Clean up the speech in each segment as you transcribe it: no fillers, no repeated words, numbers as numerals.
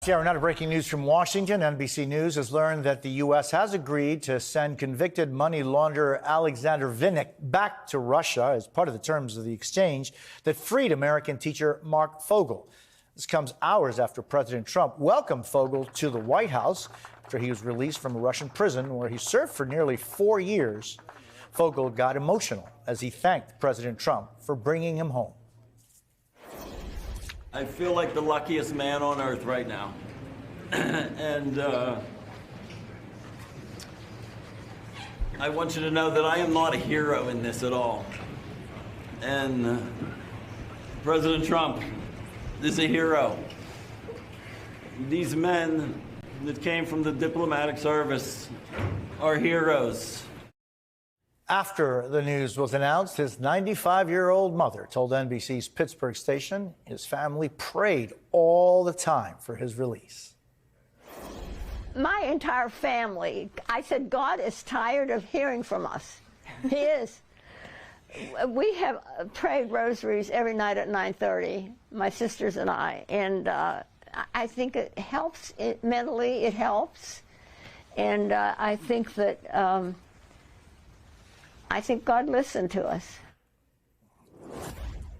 Yeah, now to breaking news from Washington. NBC News has learned that the U.S. has agreed to send convicted money launderer Alexander Vinnik back to Russia as part of the terms of the exchange that freed American teacher Marc Fogel. This comes hours after President Trump welcomed Fogel to the White House after he was released from a Russian prison where he served for nearly 4 years. Fogel got emotional as he thanked President Trump for bringing him home. I feel like the luckiest man on earth right now. And I want you to know that I am not a hero in this at all. And President Trump is a hero. These men that came from the diplomatic service are heroes. After the news was announced, his 95-year-old mother told NBC's Pittsburgh station his family prayed all the time for his release. My entire family, I said, God is tired of hearing from us. He is. We have prayed rosaries every night at 9:30, my sisters and I, and I think it helps. Mentally, it helps. And I think that God listened to us.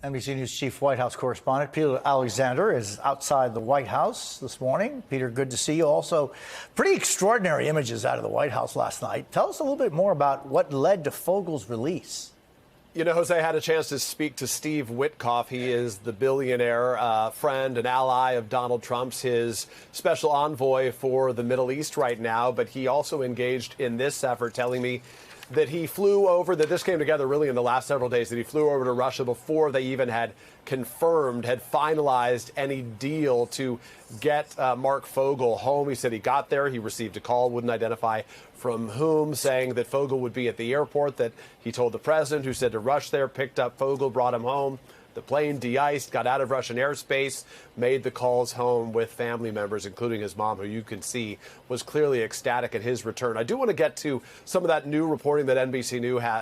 NBC News Chief White House correspondent Peter Alexander is outside the White House this morning. Peter, good to see you. Also, pretty extraordinary images out of the White House last night. Tell us a little bit more about what led to Fogel's release. You know, Jose, I had a chance to speak to Steve Witkoff. He is the billionaire friend and ally of Donald Trump's, his special envoy for the Middle East right now. But he also engaged in this effort, telling me that he flew over, that this came together really in the last several days, that he flew over to Russia before they even had confirmed, had finalized any deal to get Marc Fogel home. He said he got there, he received a call, wouldn't identify from whom, saying that Fogel would be at the airport, that he told the president, who said to rush there, picked up Fogel, brought him home. The plane de-iced, got out of Russian airspace, made the calls home with family members, including his mom, who you can see was clearly ecstatic at his return. I do want to get to some of that new reporting that NBC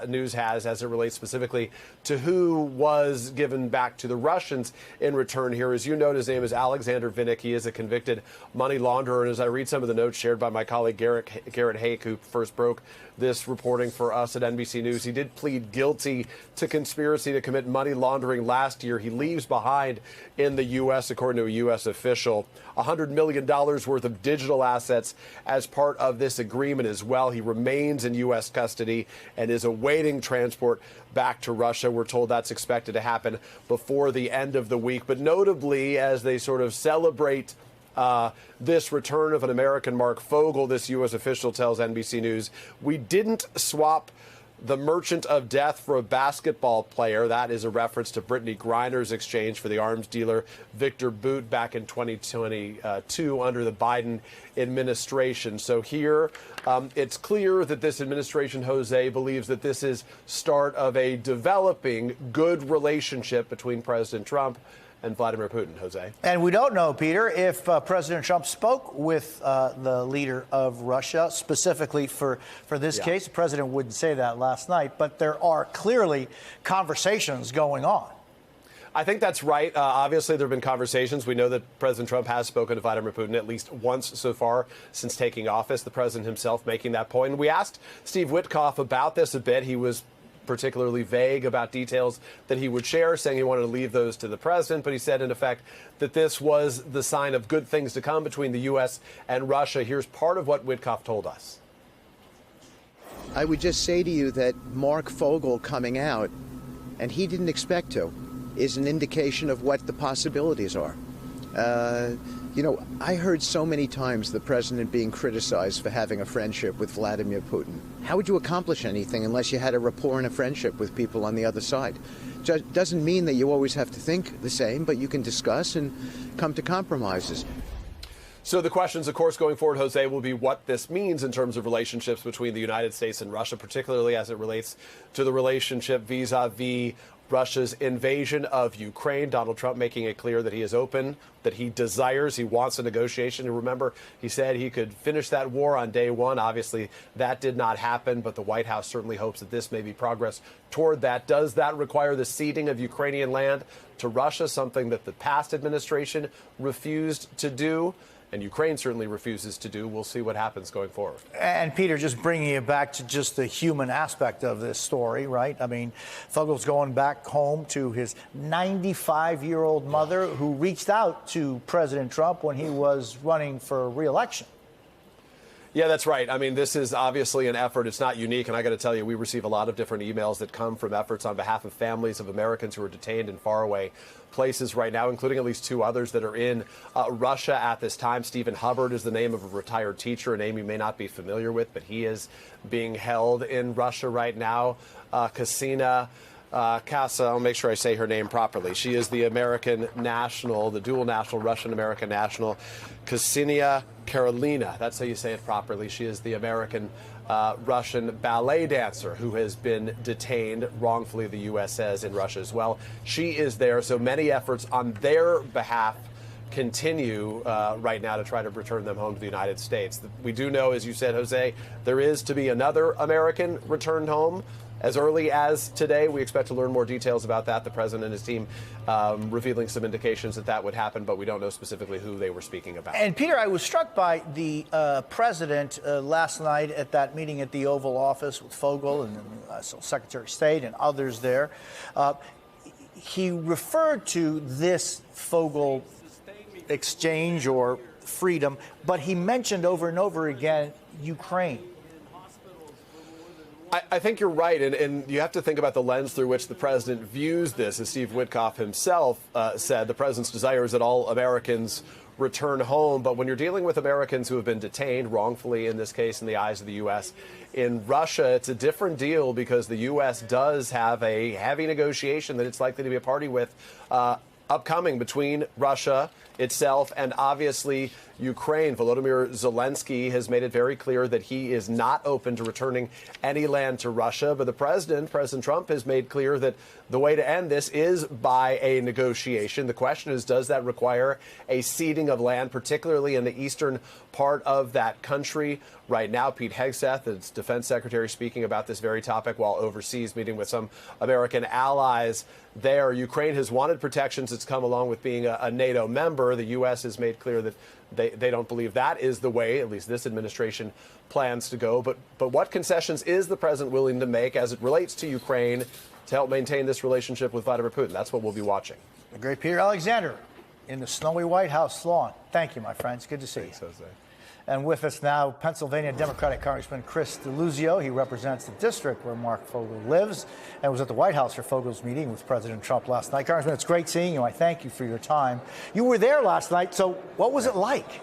News has as it relates specifically to who was given back to the Russians in return here. As you note, his name is Alexander Vinnik. He is a convicted money launderer. And as I read some of the notes shared by my colleague Garrett Haake, who first broke this reporting for us at NBC News, he did plead guilty to conspiracy to commit money laundering last year. He leaves behind in the U.S., according to a U.S. official, $100 million worth of digital assets as part of this agreement as well. He remains in U.S. custody and is awaiting transport back to Russia. We're told that's expected to happen before the end of the week. But notably, as they sort of celebrate this return of an American Marc Fogel, this U.S. official tells NBC News, we didn't swap the merchant of death for a basketball player. That is a reference to Brittany Griner's exchange for the arms dealer Victor Bout back in 2022 under the Biden administration. So here, it's clear that this administration, Jose, believes that this is start of a developing good relationship between President Trump and Vladimir Putin, Jose. And we don't know, Peter, if President Trump spoke with the leader of Russia specifically for this case. The president wouldn't say that last night, but there are clearly conversations going on. I think that's right. Obviously, there have been conversations. We know that President Trump has spoken to Vladimir Putin at least once so far since taking office, the president himself making that point. And we asked Steve Witkoff about this a bit. He was particularly vague about details that he would share, saying he wanted to leave those to the president. But he said, in effect, that this was the sign of good things to come between the U.S. and Russia. Here's part of what Witkoff told us. I would just say to you that Marc Fogel coming out, and he didn't expect to, is an indication of what the possibilities are. You know, I heard so many times the president being criticized for having a friendship with Vladimir Putin. How would you accomplish anything unless you had a rapport and a friendship with people on the other side? Doesn't mean that you always have to think the same, but you can discuss and come to compromises. So the questions, of course, going forward, Jose, will be what this means in terms of relationships between the United States and Russia, particularly as it relates to the relationship vis-a-vis Russia's invasion of Ukraine. Donald Trump making it clear that he is open, that he desires, he wants a negotiation. And remember, he said he could finish that war on day one. Obviously, that did not happen, but the White House certainly hopes that this may be progress toward that. Does that require the ceding of Ukrainian land to Russia, something that the past administration refused to do? and Ukraine certainly refuses to do. We'll see what happens going forward. And Peter, just bringing it back to just the human aspect of this story, right? I mean, Fogel's going back home to his 95-year-old mother who reached out to President Trump when he was running for re-election. Yeah, that's right. I mean, this is obviously an effort. It's not unique. And I got to tell you, we receive a lot of different emails that come from efforts on behalf of families of Americans who are detained in faraway places right now, including at least 2 others that are in Russia at this time. Stephen Hubbard is the name of a retired teacher, a name you may not be familiar with, but he is being held in Russia right now. Ksenia Kassa, I'll make sure I say her name properly. She is the American national, the dual national, Russian-American national, Ksenia Karelina. That's how you say it properly. She is the American Russian ballet dancer who has been detained wrongfully, the U.S. says, in Russia as well. She is there, so many efforts on their behalf continue right now to try to return them home to the United States. We do know, as you said, Jose, there is to be another American returned home as early as today. We expect to learn more details about that. The president and his team revealing some indications that that would happen, but we don't know specifically who they were speaking about. And Peter, I was struck by the president last night at that meeting at the Oval Office with Fogel and Secretary of State and others there. He referred to this Fogel exchange or freedom, but he mentioned over and over again Ukraine. I think you're right, and you have to think about the lens through which the president views this. As Steve Witkoff himself said, the president's desire is that all Americans return home. But when you're dealing with Americans who have been detained wrongfully, in this case, in the eyes of the U.S., in Russia, it's a different deal because the U.S. does have a heavy negotiation that it's likely to be a party with upcoming between Russia itself and obviously Ukraine. Volodymyr Zelensky has made it very clear that he is not open to returning any land to Russia. But the President Trump, has made clear that the way to end this is by a negotiation. The question is, does that require a ceding of land, particularly in the eastern part of that country? Right now, Pete Hegseth, the defense secretary, speaking about this very topic while overseas meeting with some American allies there. Ukraine has wanted protections. It's come along with being a NATO member. The U.S. has made clear that they don't believe that is the way, at least this administration plans to go. But what concessions is the president willing to make as it relates to Ukraine to help maintain this relationship with Vladimir Putin? That's what we'll be watching. The great Peter Alexander in the snowy White House lawn. Thank you, my friends. Good to see you. Jose. And with us now, Pennsylvania Democratic Congressman Chris Deluzio. He represents the district where Mark Fogel lives and was at the White House for Fogel's meeting with President Trump last night. Congressman, it's great seeing you. I thank you for your time. You were there last night, so what was it like?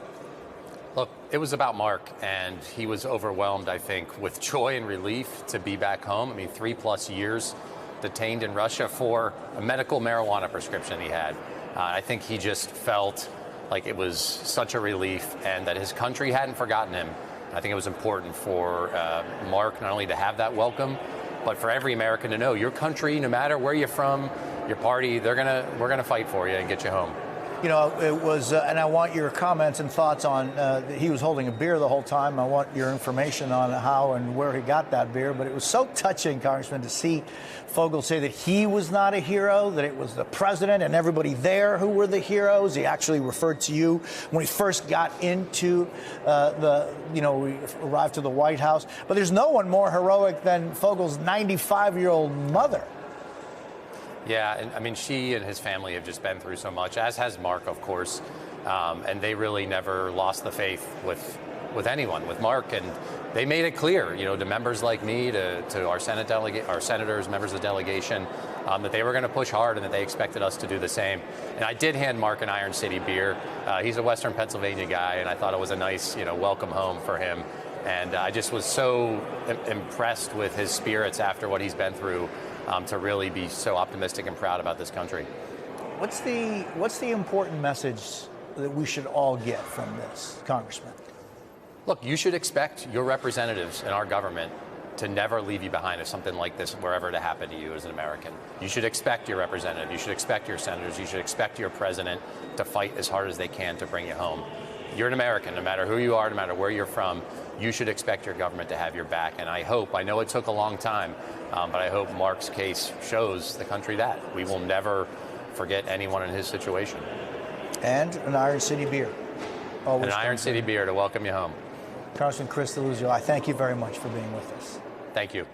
Look, it was about Mark, and he was overwhelmed, I think, with joy and relief to be back home. I mean, 3+ years detained in Russia for a medical marijuana prescription he had. I think he just felt like it was such a relief and that his country hadn't forgotten him. I think it was important for Mark not only to have that welcome, but for every American to know your country, no matter where you're from, your party, we're gonna fight for you and get you home. You know, it was, and I want your comments and thoughts on, he was holding a beer the whole time. I want your information on how and where he got that beer. But it was so touching, Congressman, to see Fogel say that he was not a hero, that it was the president and everybody there who were the heroes. He actually referred to you when he first got into we arrived to the White House. But there's no one more heroic than Fogel's 95-year-old mother. Yeah, and I mean, she and his family have just been through so much, as has Mark, of course, and they really never lost the faith with anyone, with Mark, and they made it clear, to members like me, to our senators, members of the delegation, that they were going to push hard and that they expected us to do the same. And I did hand Mark an Iron City beer. He's a Western Pennsylvania guy, and I thought it was a nice, welcome home for him. And I just was so impressed with his spirits after what he's been through. To really be so optimistic and proud about this country. What's the important message that we should all get from this, Congressman? Look, you should expect your representatives in our government to never leave you behind if something like this were ever to happen to you as an American. You should expect your representative, you should expect your senators, you should expect your president to fight as hard as they can to bring you home. You're an American, no matter who you are, no matter where you're from, you should expect your government to have your back. And I know it took a long time, but I hope Mark's case shows the country that. We will never forget anyone in his situation. And an Iron City beer. Always and an Iron comes City in. beer to welcome you home. Congressman Chris Deluzio, I thank you very much for being with us. Thank you.